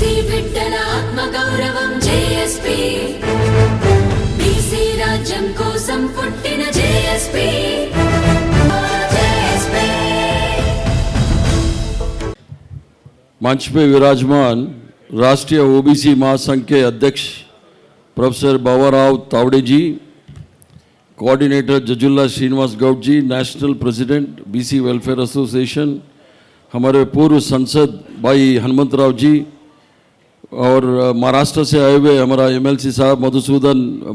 BC బిడ్డల ఆత్మగౌరవం JSP, BC రాజ్యం కోసం పుట్టిన జేఎస్పీ, జేఎస్పీ। मंच पे विराजमान राष्ट्रीय ओबीसी महासंघ के अध्यक्ष professor Bawarao Tawde ji, coordinator Jajula Srinivas Goud ji, national president BC welfare association, हमारे पूर्व सांसद भाई हनुमंतराव जी, और महाराष्ट्र से आए हुए हमारा एमएलसी साहब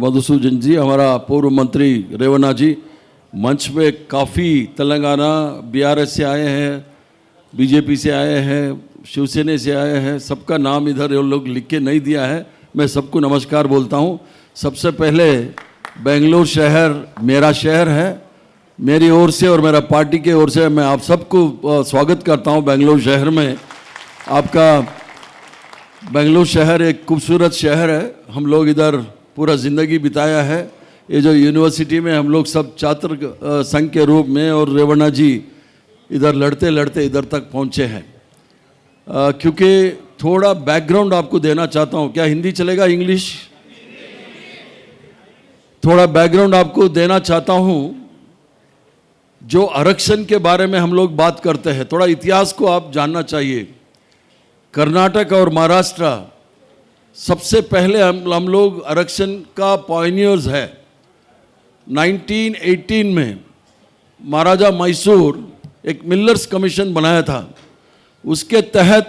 मधुसूदन जी, हमारा पूर्व मंत्री रेवन्ना जी। मंच में काफ़ी तेलंगाना बीआरएस से आए हैं, बीजेपी से आए हैं, शिवसेना से आए हैं, सबका नाम इधर ये लोग लिख के नहीं दिया है। मैं सबको नमस्कार बोलता हूँ। सबसे पहले बेंगलुरु शहर मेरा शहर है, मेरी ओर से और मेरा पार्टी के ओर से मैं आप सबको स्वागत करता हूँ बेंगलुरु शहर में। आपका बेंगलुरु शहर एक खूबसूरत शहर है, हम लोग इधर पूरा ज़िंदगी बिताया है। ये जो यूनिवर्सिटी में हम लोग सब छात्र संघ के रूप में और रेवन्ना जी इधर लड़ते लड़ते इधर तक पहुँचे हैं। क्योंकि थोड़ा बैकग्राउंड आपको देना चाहता हूँ। क्या हिंदी चलेगा, इंग्लिश? थोड़ा बैकग्राउंड आपको देना चाहता हूँ। जो आरक्षण के बारे में हम लोग बात करते हैं, थोड़ा इतिहास को आप जानना चाहिए। कर्नाटक और महाराष्ट्र सबसे पहले हम लोग आरक्षण का पायनियर्स है। 1918 में महाराजा मैसूर एक मिलर्स कमीशन बनाया था। उसके तहत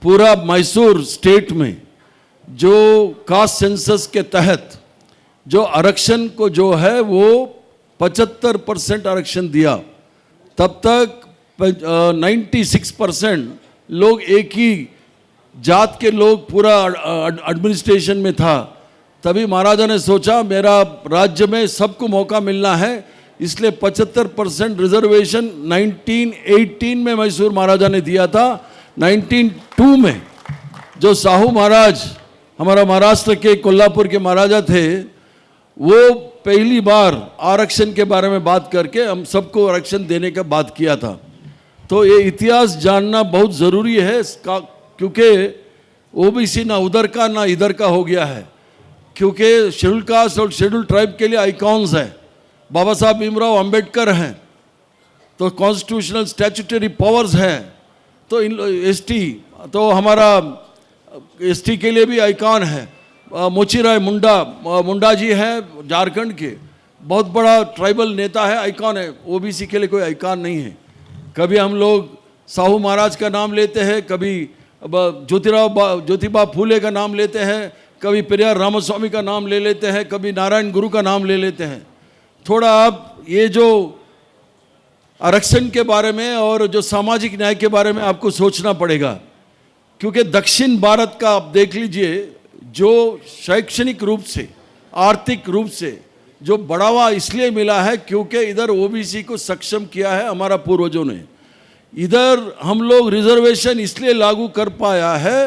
पूरा मैसूर स्टेट में जो कास्ट सेंसस के तहत जो आरक्षण को जो है वो 75% आरक्षण दिया। तब तक 96% लोग एक ही जात के लोग पूरा एडमिनिस्ट्रेशन में था। तभी महाराजा ने सोचा मेरा राज्य में सबको मौका मिलना है, इसलिए 75% रिजर्वेशन 1918 में मैसूर महाराजा ने दिया था। 1902 में जो साहू महाराज हमारा महाराष्ट्र के कोल्हापुर के महाराजा थे, वो पहली बार आरक्षण के बारे में बात करके हम सबको आरक्षण देने का बात किया था। तो ये इतिहास जानना बहुत ज़रूरी है, क्योंकि ओबीसी ना उधर का ना इधर का हो गया है। क्योंकि शेड्यूल कास्ट और शेड्यूल ट्राइब के लिए आइकॉन्स हैं, बाबा साहब भीमराव अंबेडकर हैं, तो कॉन्स्टिट्यूशनल स्टैट्यूटरी पावर्स हैं, तो एसटी तो हमारा एसटी के लिए भी आइकॉन है। मोचीराय मुंडा जी हैं झारखंड के, बहुत बड़ा ट्राइबल नेता है, आइकॉन है। ओबीसी के लिए कोई आइकॉन नहीं है। कभी हम लोग साहू महाराज का नाम लेते हैं, कभी ज्योतिबा फूले का नाम लेते हैं, कभी पेरियार रामास्वामी का नाम ले लेते हैं, कभी नारायण गुरु का नाम ले लेते हैं। थोड़ा आप ये जो आरक्षण के बारे में और जो सामाजिक न्याय के बारे में आपको सोचना पड़ेगा। क्योंकि दक्षिण भारत का आप देख लीजिए, जो शैक्षणिक रूप से आर्थिक रूप से जो बढ़ावा इसलिए मिला है क्योंकि इधर ओबीसी को सक्षम किया है हमारा पूर्वजों ने। इधर हम लोग रिजर्वेशन इसलिए लागू कर पाया है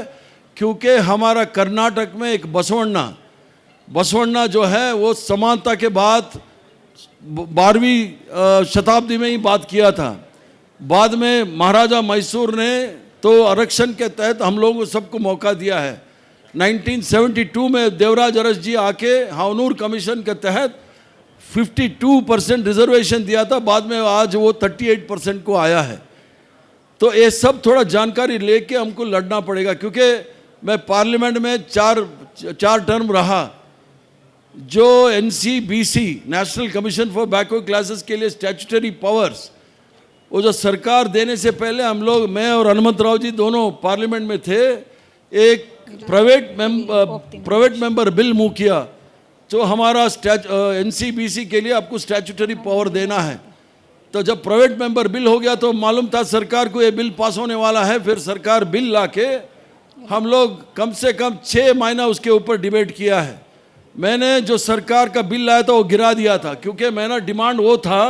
क्योंकि हमारा कर्नाटक में एक बसवण्णा जो है वो समानता के बाद 12वीं शताब्दी में ही बात किया था। बाद में महाराजा मैसूर ने तो आरक्षण के तहत हम लोगों को सबको मौका दिया है। 1972 में देवराज अरस जी आके हावनूर कमीशन के तहत 52% रिजर्वेशन दिया था। बाद में आज वो 38% को आया है। तो ये सब थोड़ा जानकारी लेके हमको लड़ना पड़ेगा। क्योंकि मैं पार्लियामेंट में चार टर्म रहा। जो NCBC national commission for backward classes के लिए स्टैट्यूटरी पावर्स, वो जो सरकार देने से पहले हम लोग, मैं और हनुमंतराव जी दोनों पार्लियामेंट में थे, एक प्राइवेट मेंबर बिल मूव किया जो हमारा एनसीबीसी के लिए आपको स्टैट्यूटरी पावर देना है। तो जब प्राइवेट मेंबर बिल हो गया तो मालूम था सरकार को ये बिल पास होने वाला है। फिर सरकार बिल लाके हम लोग कम से कम 6 महीना उसके ऊपर डिबेट किया है। मैंने जो सरकार का बिल लाया था वो गिरा दिया था, क्योंकि मेरा डिमांड वो था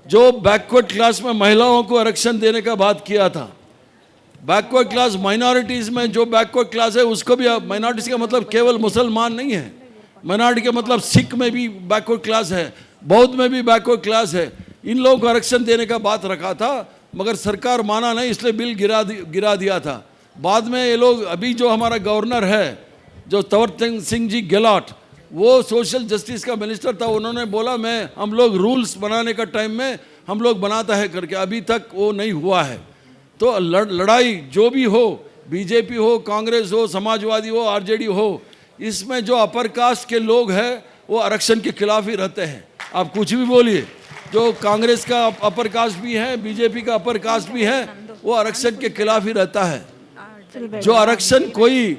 जो बैकवर्ड क्लास में महिलाओं को आरक्षण देने का बात किया था। बैकवर्ड क्लास माइनॉरिटीज़ में जो बैकवर्ड क्लास है उसको भी, माइनॉरिटीज़ का मतलब केवल मुसलमान नहीं है, माइनॉरिटी का मतलब सिख में भी बैकवर्ड क्लास है, बौद्ध में भी बैकवर्ड क्लास है। इन लोगों को आरक्षण देने का बात रखा था, मगर सरकार माना नहीं, इसलिए बिल गिरा दिया था। बाद में ये लोग, अभी जो हमारा गवर्नर है जो तवर सिंह जी गेहलोत, वो सोशल जस्टिस का मिनिस्टर था, उन्होंने बोला हम लोग रूल्स बनाने का टाइम में हम लोग बनाता है करके, अभी तक वो नहीं हुआ है। तो लड़ाई जो भी हो, बीजेपी हो, कांग्रेस हो, समाजवादी हो, आरजेडी हो, इसमें जो अपर कास्ट के लोग हैं वो आरक्षण के खिलाफ ही रहते हैं। आप कुछ भी बोलिए, जो कांग्रेस का अपर कास्ट भी है, बीजेपी का अपर कास्ट भी है, वो आरक्षण के खिलाफ ही रहता है। जो आरक्षण कोई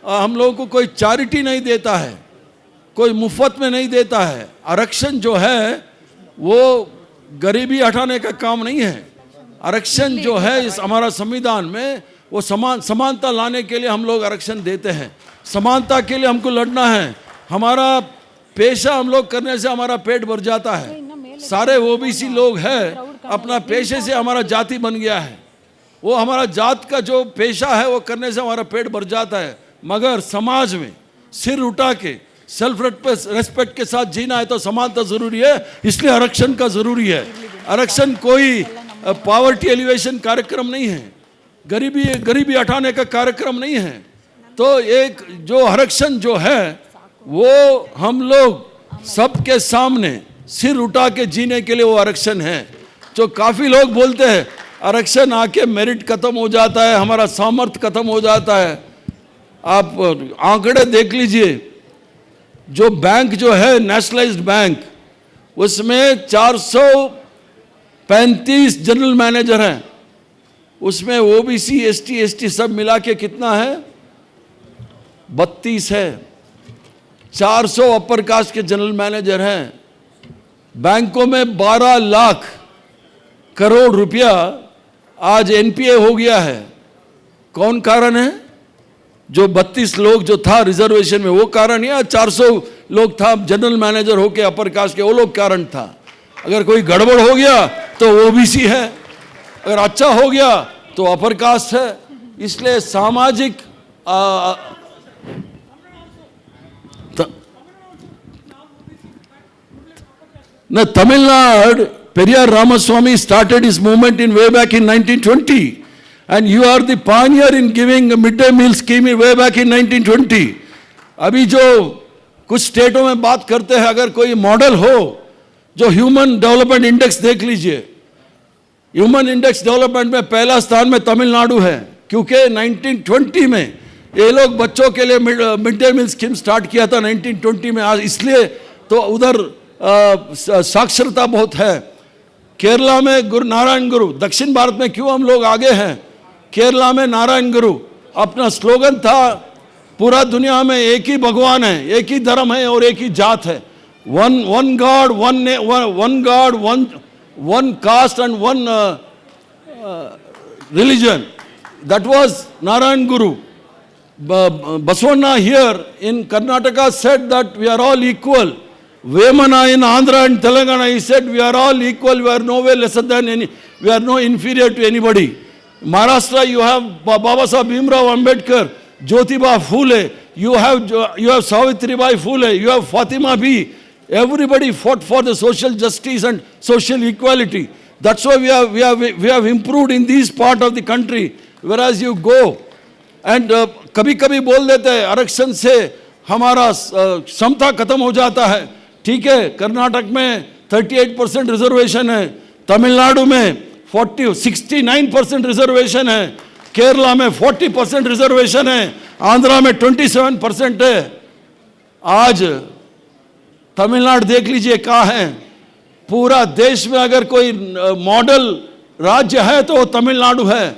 हम लोगों को कोई चैरिटी नहीं देता है, कोई मुफ्त में नहीं देता है। आरक्षण जो है वो गरीबी हटाने का काम नहीं है। आरक्षण जो है इस हमारा संविधान में वो समानता लाने के लिए हम लोग आरक्षण देते हैं। समानता के लिए हमको लड़ना है। हमारा पेशा हम लोग करने से हमारा पेट भर जाता है। सारे ओबीसी लोग हैं, अपना पेशे से हमारा जाति बन गया है। वो हमारा जात का जो पेशा है वो करने से हमारा पेट भर जाता है। मगर समाज में सिर उठा के सेल्फ रेस्पेक्ट के साथ जीना है तो समानता जरूरी है, इसलिए आरक्षण का जरूरी है। आरक्षण कोई पॉवर्टी एलिवेशन कार्यक्रम नहीं है, गरीबी हटाने का कार्यक्रम नहीं है। तो एक जो आरक्षण जो है वो हम लोग सबके सामने सिर उठा के जीने के लिए वो आरक्षण है। जो काफ़ी लोग बोलते हैं आरक्षण आके मेरिट खत्म हो जाता है, हमारा सामर्थ्य खत्म हो जाता है। आप आंकड़े देख लीजिए, जो बैंक जो है नेशनलाइज्ड बैंक, उसमें 435 जनरल मैनेजर हैं, उसमें ओबीसी एसटी सब मिला के कितना है? 32 है। 400 अपर कास्ट के जनरल मैनेजर हैं। बैंकों में 12 लाख करोड़ रुपया आज एनपीए हो गया है। कौन कारण है? जो 32 लोग जो था रिजर्वेशन में वो कारण, या 400 लोग था जनरल मैनेजर होके अपर कास्ट के, वो लोग कारण था। अगर कोई गड़बड़ हो गया तो ओबीसी है, अगर अच्छा हो गया तो अपर कास्ट है। इसलिए सामाजिक Tamil Nadu, Periyar Ramaswamy started his movement in way back in 1920. And you are the pioneer in giving a midday meal scheme way back in 1920. अभी जो कुछ स्टेटों में बात करते हैं, अगर कोई मॉडल हो, जो ह्यूमन डेवलपमेंट इंडेक्स देख लीजिए, ह्यूमन इंडेक्स डेवलपमेंट में पहला स्थान में तमिलनाडु है, क्योंकि 1920 में ये लोग बच्चों के लिए mid day meal scheme start किया था 1920 में। आज इसलिए तो उधर साक्षरता बहुत है। केरला में नारायण गुरु, दक्षिण भारत में क्यों हम लोग आगे हैं? केरला में नारायण गुरु अपना स्लोगन था, पूरा दुनिया में एक ही भगवान है, एक ही धर्म है और एक ही जात है। One God, one cast and one religion. That was Narayan Guru. Basavana here in Karnataka said that we are all equal. Vemana in Andhra and Telangana, he said we are all equal, we are no way lesser than any, we are no inferior to anybody. Maharashtra, you have Baba Saheb Bhimrao Ambedkar, Jyotiba Phule, you have Savitribai Phule, you have Fatima B. Everybody fought for the social justice and social equality. That's why we have improved in this part of the country. Whereas you go and कभी कभी बोल देते हैं आरक्षण से हमारा क्षमता खत्म हो जाता है। ठीक है, कर्नाटक में 38% रिजर्वेशन है, तमिलनाडु में 69% रिजर्वेशन है, केरला में 40% रिजर्वेशन है, आंध्रा में 27% है। आज तमिलनाडु देख लीजिए कहाँ है। पूरा देश में अगर कोई मॉडल राज्य है तो वो तमिलनाडु है।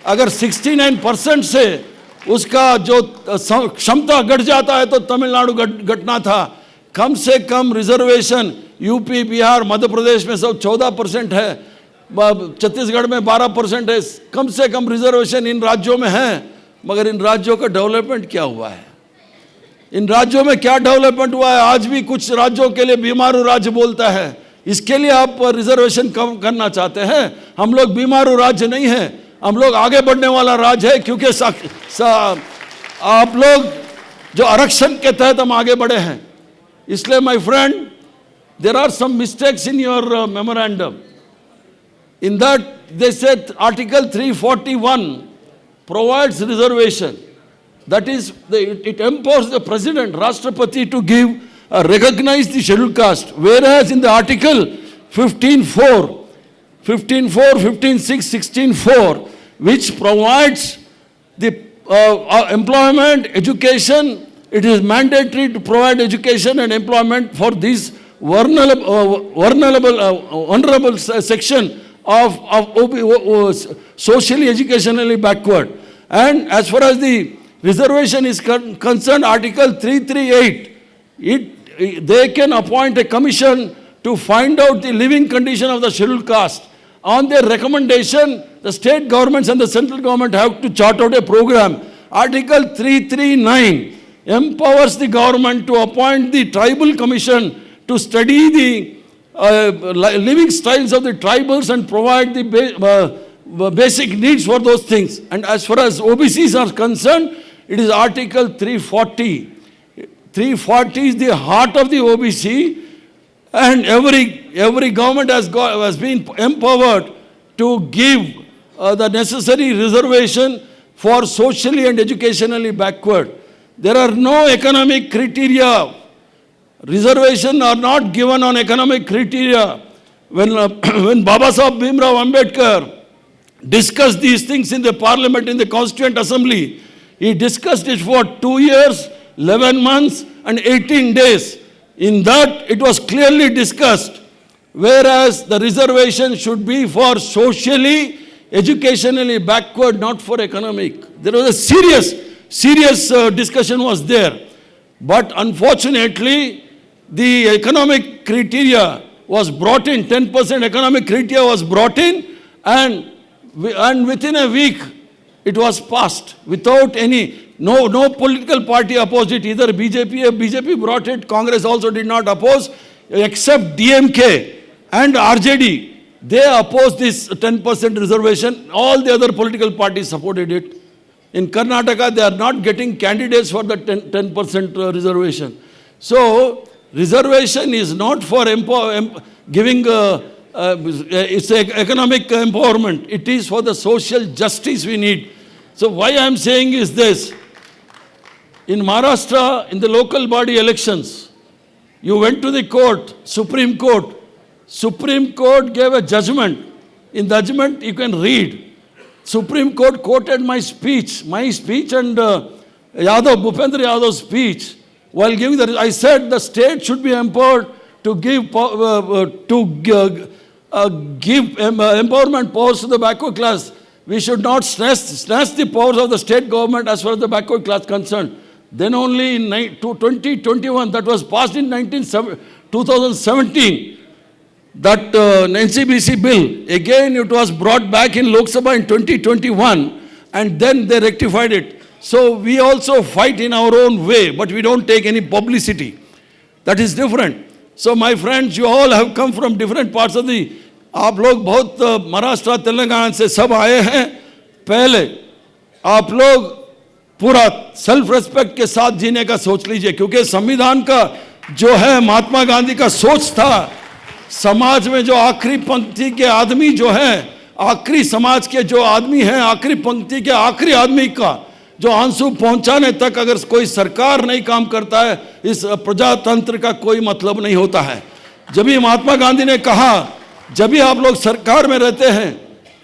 अगर 69% से उसका जो क्षमता घट जाता है तो तमिलनाडु घटना था। कम से कम रिजर्वेशन यूपी, बिहार, मध्य प्रदेश में सब 14% है, छत्तीसगढ़ में 12% है। कम से कम रिजर्वेशन इन राज्यों में है। मगर इन राज्यों का डेवलपमेंट क्या हुआ है? इन राज्यों में क्या डेवलपमेंट हुआ है? आज भी कुछ राज्यों के लिए बीमारू राज्य बोलता है। इसके लिए आप रिजर्वेशन कम करना चाहते हैं? हम लोग बीमारू राज्य नहीं है, हम लोग आगे बढ़ने वाला राज्य है। क्योंकि आप लोग जो आरक्षण के तहत हम आगे बढ़े हैं। इसलिए my friend, there are some mistakes in your memorandum. In that they said article 341 provides reservation. That is, it empowers the president, Rashtrapati, to give, recognize the scheduled caste. Whereas in the article 15.4, 15.6, 16.4, which provides the employment, education, it is mandatory to provide education and employment for these vulnerable section of socially, educationally backward. And as far as the reservation is concerned, Article 338, they can appoint a commission to find out the living condition of the scheduled caste. On their recommendation, the state governments and the central government have to chart out a program. Article 339 empowers the government to appoint the tribal commission to study the living styles of the tribals and provide the basic needs for those things. And as far as OBCs are concerned, it is Article 340. 340 is the heart of the OBC, and every government has been empowered to give the necessary reservation for socially and educationally backward. There are no economic criteria. Reservation are not given on economic criteria. When Babasaheb Bhimrao Ambedkar discussed these things in the parliament, in the Constituent Assembly, he discussed it for 2 years, 11 months and 18 days. In that, it was clearly discussed, whereas the reservation should be for socially, educationally backward, not for economic. There was a serious discussion was there. But unfortunately, the economic criteria was brought in, 10% economic criteria was brought in, and within a week, it was passed without no political party opposed it. Either BJP brought it, Congress also did not oppose, except DMK and RJD. They opposed this 10% reservation. All the other political parties supported it. In Karnataka, they are not getting candidates for the 10% reservation. So, reservation is not for giving, it's economic empowerment. It is for the social justice we need. So why I am saying is this. In Maharashtra, in the local body elections, you went to the court, Supreme Court. Supreme Court gave a judgment. In the judgment, you can read. Supreme Court quoted my speech and Bhupendra Yadav's speech. While giving that, I said the state should be empowered to give empowerment powers to the backward class. We should not snatch the powers of the state government as far as the backward class concerned. Then only in 2021, that was passed in 2017, that NCBC bill, again it was brought back in Lok Sabha in 2021, and then they rectified it. So we also fight in our own way, but we don't take any publicity. That is different. So my friends, you all have come from different parts of the, आप लोग बहुत महाराष्ट्र तेलंगाना से सब आए हैं. पहले आप लोग पूरा सेल्फ रेस्पेक्ट के साथ जीने का सोच लीजिए, क्योंकि संविधान का जो है महात्मा गांधी का सोच था, समाज में जो आखिरी पंक्ति के आदमी जो है, आखिरी समाज के जो आदमी हैं, आखिरी पंक्ति के आखिरी आदमी का जो आंसू पहुंचाने तक अगर कोई सरकार नहीं काम करता है, इस प्रजातंत्र का कोई मतलब नहीं होता है. जब भी महात्मा गांधी ने कहा, जब भी आप लोग सरकार में रहते हैं,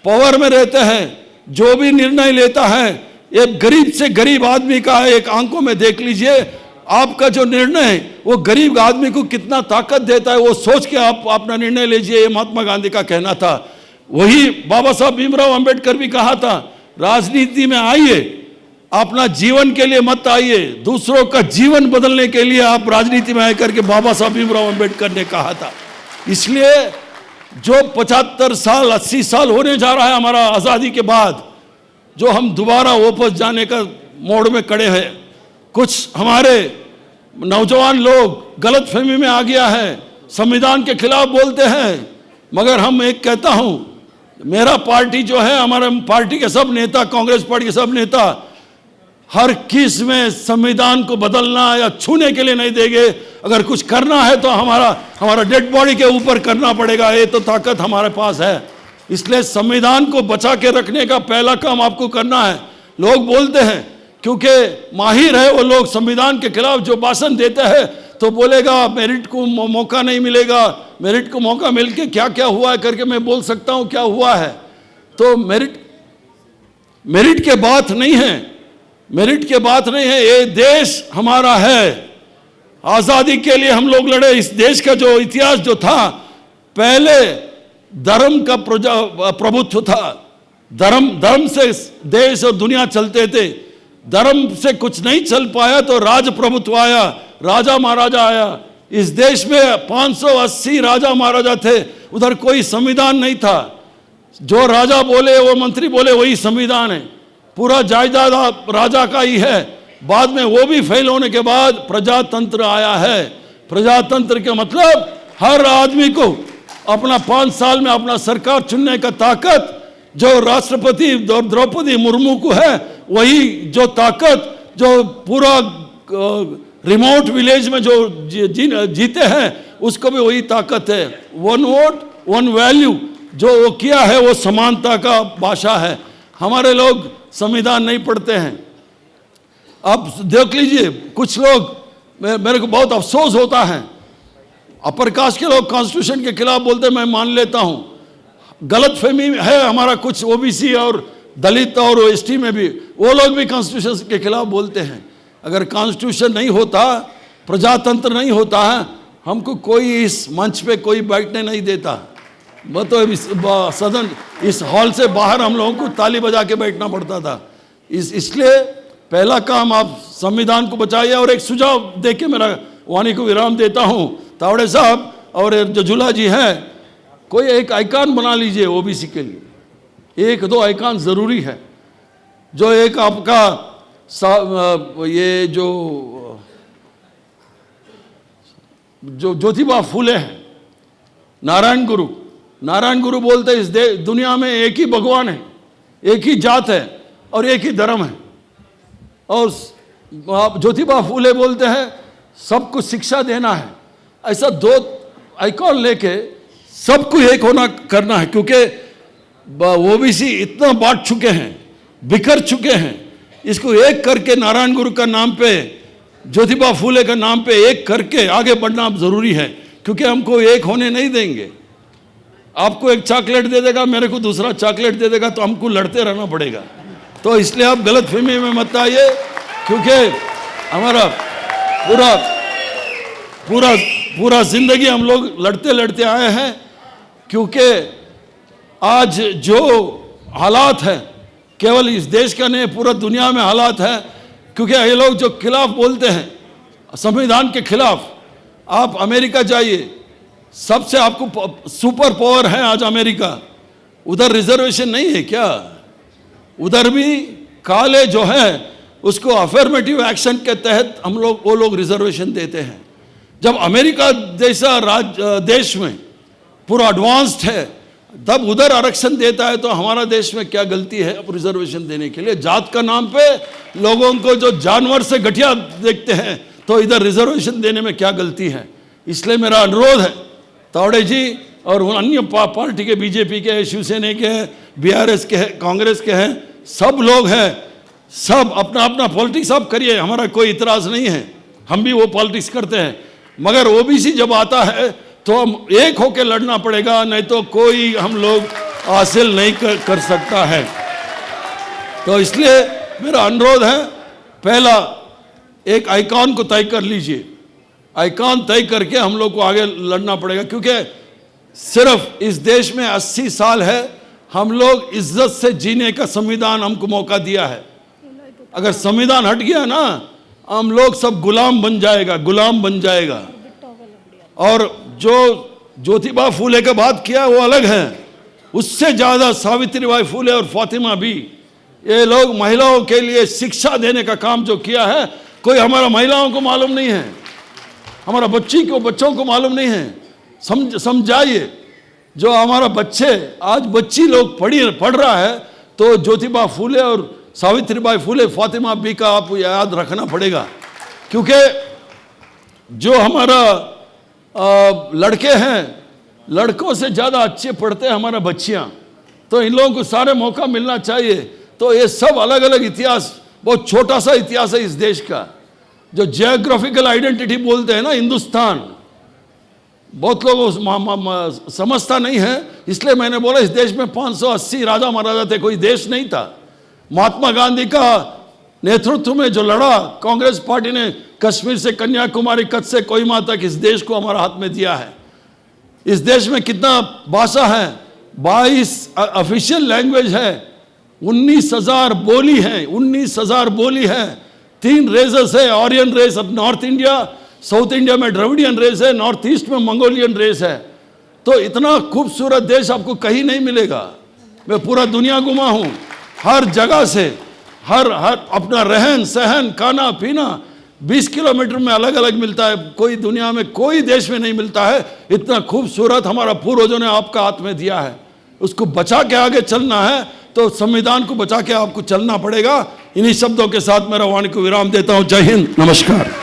पावर में रहते हैं, जो भी निर्णय लेता है, एक गरीब से गरीब आदमी का है. एक आंखों में देख लीजिए, आपका जो निर्णय वो गरीब आदमी को कितना ताकत देता है, वो सोच के आप अपना निर्णय लीजिए. ये महात्मा गांधी का कहना था. वही बाबा साहब भीमराव अंबेडकर भी कहा था, राजनीति में आइए, अपना जीवन के लिए मत आइए, दूसरों का जीवन बदलने के लिए आप राजनीति में आए करके बाबा साहब भीमराव अंबेडकर ने कहा था. इसलिए जो 75 साल 80 साल होने जा रहा है हमारा आज़ादी के बाद, जो हम दोबारा वापस जाने का मोड़ में खड़े हैं, कुछ हमारे नौजवान लोग गलतफहमी में आ गया है, संविधान के खिलाफ बोलते हैं. मगर हम एक कहता हूं, मेरा पार्टी जो है, हमारे पार्टी के सब नेता, कांग्रेस पार्टी के सब नेता हर किस में संविधान को बदलना या छूने के लिए नहीं देंगे. अगर कुछ करना है तो हमारा डेड बॉडी के ऊपर करना पड़ेगा. ये तो ताकत हमारे पास है. इसलिए संविधान को बचा के रखने का पहला काम आपको करना है. लोग बोलते हैं, क्योंकि माहिर है वो लोग संविधान के खिलाफ जो भाषण देते हैं, तो बोलेगा मेरिट को मौका नहीं मिलेगा, मेरिट को मौका मिल के क्या क्या हुआ है करके मैं बोल सकता हूं क्या हुआ है। तो मेरिट के बात नहीं है, मेरिट के बात नहीं है। ये देश हमारा है, आजादी के लिए हम लोग लड़े। इस देश का जो इतिहास जो था, पहले धर्म का प्रभुत्व था, धर्म से देश और दुनिया चलते थे। धर्म से कुछ नहीं चल पाया तो राज प्रभुत्व आया, राजा महाराजा आया। इस देश में 580 राजा महाराजा थे, उधर कोई संविधान नहीं था। जो राजा बोले, वो मंत्री बोले, वही संविधान है। पूरा जायदाद राजा का ही है। बाद में वो भी फेल होने के बाद प्रजातंत्र आया है। प्रजातंत्र के मतलब हर आदमी को अपना 5 साल में अपना सरकार चुनने का ताकत जो राष्ट्रपति द्रौपदी मुर्मू को है, वही जो ताकत जो पूरा रिमोट विलेज में जो जीते हैं उसको भी वही ताकत है। 1 वोट 1 वैल्यू जो वो किया है, वो समानता का भाषा है। हमारे लोग संविधान नहीं पढ़ते हैं। अब देख लीजिए, कुछ लोग, मेरे को बहुत अफसोस होता है, अपर कास्ट के लोग कॉन्स्टिट्यूशन के खिलाफ बोलते हैं, मैं मान लेता हूं, गलत फहमी है हमारा कुछ ओबीसी और दलित और एसटी में भी, वो लोग भी कॉन्स्टिट्यूशन के खिलाफ बोलते हैं। अगर कॉन्स्टिट्यूशन नहीं होता, प्रजातंत्र नहीं होता है, हमको कोई इस मंच पे कोई बैठने नहीं देता। वो तो सदन, इस हॉल से बाहर हम लोगों को ताली बजा के बैठना पड़ता था। इसलिए पहला काम आप संविधान को बचाइए। और एक सुझाव दे के मेरा वाणी को विराम देता हूं, तावड़े साहब और जजुला जी हैं, कोई एक आइकॉन बना लीजिए ओबीसी के लिए। 1-2 आइकॉन जरूरी है। जो एक आपका ये जो ज्योतिबा फूले हैं, नारायण गुरु बोलते हैं इस दुनिया में एक ही भगवान है, एक ही जात है और एक ही धर्म है। और ज्योतिबा फूले बोलते हैं सबको शिक्षा देना है। ऐसा 2 आइकॉन लेके सबको एक होना करना है, क्योंकि ओबीसी इतना बांट चुके हैं, बिखर चुके हैं। इसको एक करके नारायण गुरु का नाम पे, ज्योतिबा फूले का नाम पे एक करके आगे बढ़ना जरूरी है, क्योंकि हमको एक होने नहीं देंगे। आपको एक चॉकलेट दे देगा, मेरे को दूसरा चॉकलेट दे देगा, तो हमको लड़ते रहना पड़ेगा। तो इसलिए आप गलत फहमी में मत आइए, क्योंकि हमारा पूरा जिंदगी हम लोग लड़ते लड़ते आए हैं। क्योंकि आज जो हालात है, केवल इस देश का नहीं, पूरा दुनिया में हालात है। क्योंकि ये लोग जो खिलाफ बोलते हैं संविधान के खिलाफ, आप अमेरिका जाइए, सबसे आपको सुपर पावर है आज अमेरिका। उधर रिजर्वेशन नहीं है क्या? उधर भी काले जो है उसको अफर्मेटिव एक्शन के तहत वो लोग रिजर्वेशन देते हैं। जब अमेरिका जैसा देश में पूरा एडवांस्ड है, तब उधर आरक्षण देता है, तो हमारा देश में क्या गलती है अब रिजर्वेशन देने के लिए? जात का नाम पे लोगों को जो जानवर से घटिया देखते हैं, तो इधर रिजर्वेशन देने में क्या गलती है? इसलिए मेरा अनुरोध है, तावड़े जी और अन्य पार्टी के, बीजेपी के, शिवसेना के हैं, बीआरएस के हैं, कांग्रेस के हैं, सब लोग हैं, सब अपना अपना पॉलिटिक्स आप करिए, हमारा कोई इतराज नहीं है, हम भी वो पॉलिटिक्स करते हैं। मगर ओबीसी जब आता है तो हम एक होकर लड़ना पड़ेगा, नहीं तो कोई हम लोग हासिल नहीं कर सकता है। तो इसलिए मेरा अनुरोध है, पहला एक आइकॉन को तय कर लीजिए, आइकॉन तय करके हम लोग को आगे लड़ना पड़ेगा। क्योंकि सिर्फ इस देश में 80 साल है, हम लोग इज्जत से जीने का संविधान हमको मौका दिया है। अगर संविधान हट गया ना, हम लोग सब गुलाम बन जाएगा। और जो ज्योतिबा फूले के बात किया वो अलग है, उससे ज़्यादा सावित्रीबाई फूले और फातिमा भी, ये लोग महिलाओं के लिए शिक्षा देने का काम जो किया है, कोई हमारा महिलाओं को मालूम नहीं है, हमारा बच्चों को मालूम नहीं है। समझाइए, जो हमारा आज बच्ची लोग पढ़ रहा है, तो ज्योतिबा फूले और सावित्रीबाई फूले, फातिमा भी का आपको याद रखना पड़ेगा। क्योंकि जो हमारा लड़के हैं, लड़कों से ज़्यादा अच्छे पढ़ते हैं हमारा बच्चियाँ, तो इन लोगों को सारे मौका मिलना चाहिए। तो ये सब अलग अलग इतिहास, बहुत छोटा सा इतिहास है इस देश का। जो जियोग्राफिकल आइडेंटिटी बोलते हैं ना हिंदुस्तान, बहुत लोग समझता नहीं है, इसलिए मैंने बोला इस देश में 580 राजा महाराजा थे, कोई देश नहीं था। महात्मा गांधी का नेतृत्व में जो लड़ा कांग्रेस पार्टी ने, कश्मीर से कन्याकुमारी, कच्छ से कोहिमा तक, इस देश को हमारा हाथ में दिया है। इस देश में कितना भाषा है, 22 ऑफिशियल लैंग्वेज है, 19,000 बोली है, 19,000 बोली है। 3 रेसेस है, आर्यन रेस अब नॉर्थ इंडिया, साउथ इंडिया में द्रविडियन रेस है, नॉर्थ ईस्ट में मंगोलियन रेस है। तो इतना खूबसूरत देश आपको कहीं नहीं मिलेगा। मैं पूरा दुनिया घुमा हूँ, हर जगह से, हर अपना रहन सहन खाना पीना 20 किलोमीटर में अलग अलग मिलता है। कोई दुनिया में कोई देश में नहीं मिलता है इतना खूबसूरत। हमारा पूर्वजों ने आपका हाथ में दिया है, उसको बचा के आगे चलना है तो संविधान को बचा के आपको चलना पड़ेगा। इन्हीं शब्दों के साथ मेरा वाणी को विराम देता हूँ। जय हिंद, नमस्कार।